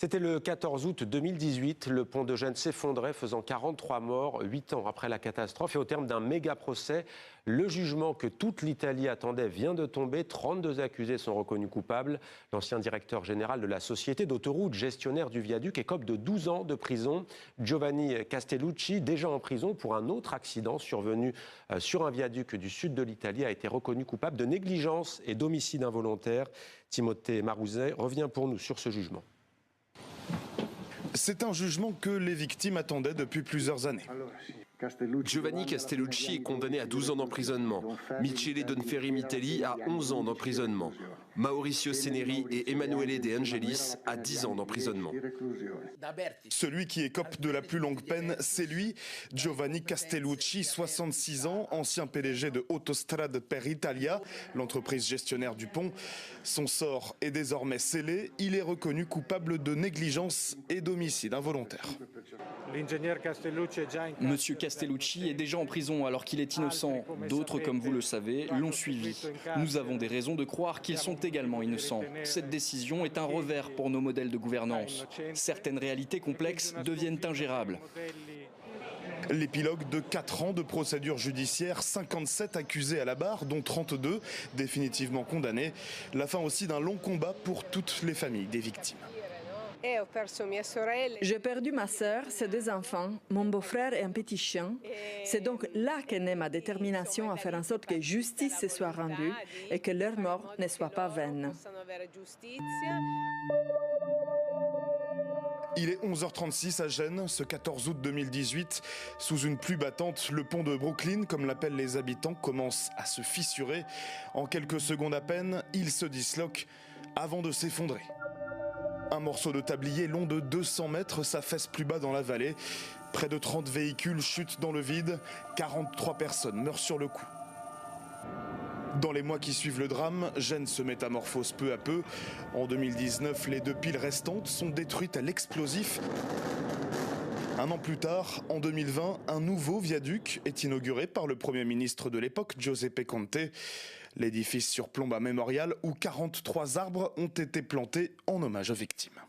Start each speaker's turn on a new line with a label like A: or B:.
A: C'était le 14 août 2018. Le pont de Gênes s'effondrait, faisant 43 morts, 8 ans après la catastrophe. Et au terme d'un méga procès, le jugement que toute l'Italie attendait vient de tomber. 32 accusés sont reconnus coupables. L'ancien directeur général de la société d'autoroute, gestionnaire du viaduc, écope de 12 ans de prison. Giovanni Castellucci, déjà en prison pour un autre accident survenu sur un viaduc du sud de l'Italie, a été reconnu coupable de négligence et d'homicide involontaire. Timothée Marouzet revient pour nous sur ce jugement.
B: C'est un jugement que les victimes attendaient depuis plusieurs années.
C: Giovanni Castellucci est condamné à 12 ans d'emprisonnement. Michele Donferri-Mitelli à 11 ans d'emprisonnement. Mauricio Ceneri et Emanuele De Angelis à 10 ans d'emprisonnement.
B: Celui qui écope de la plus longue peine, c'est lui, Giovanni Castellucci, 66 ans, ancien PDG de Autostrade per Italia, l'entreprise gestionnaire du pont. Son sort est désormais scellé. Il est reconnu coupable de négligence et d'homicide involontaire.
D: Monsieur Castellucci est déjà en prison alors qu'il est innocent. D'autres, comme vous le savez, l'ont suivi. Nous avons des raisons de croire qu'ils sont également innocents. Cette décision est un revers pour nos modèles de gouvernance. Certaines réalités complexes deviennent ingérables.
B: L'épilogue de 4 ans de procédure judiciaire, 57 accusés à la barre, dont 32 définitivement condamnés. La fin aussi d'un long combat pour toutes les familles des victimes.
E: J'ai perdu ma sœur, ses 2 enfants, mon beau-frère et un petit chien. C'est donc là qu'est née ma détermination à faire en sorte que justice se soit rendue et que leur mort ne soit pas vaine.
B: Il est 11h36 à Gênes, ce 14 août 2018. Sous une pluie battante, le pont de Brooklyn, comme l'appellent les habitants, commence à se fissurer. En quelques secondes à peine, il se disloque avant de s'effondrer. Un morceau de tablier long de 200 mètres s'affaisse plus bas dans la vallée. Près de 30 véhicules chutent dans le vide. 43 personnes meurent sur le coup. Dans les mois qui suivent le drame, Gênes se métamorphose peu à peu. En 2019, les 2 piles restantes sont détruites à l'explosif. Un an plus tard, en 2020, un nouveau viaduc est inauguré par le Premier ministre de l'époque, Giuseppe Conte. L'édifice surplombe un mémorial où 43 arbres ont été plantés en hommage aux victimes.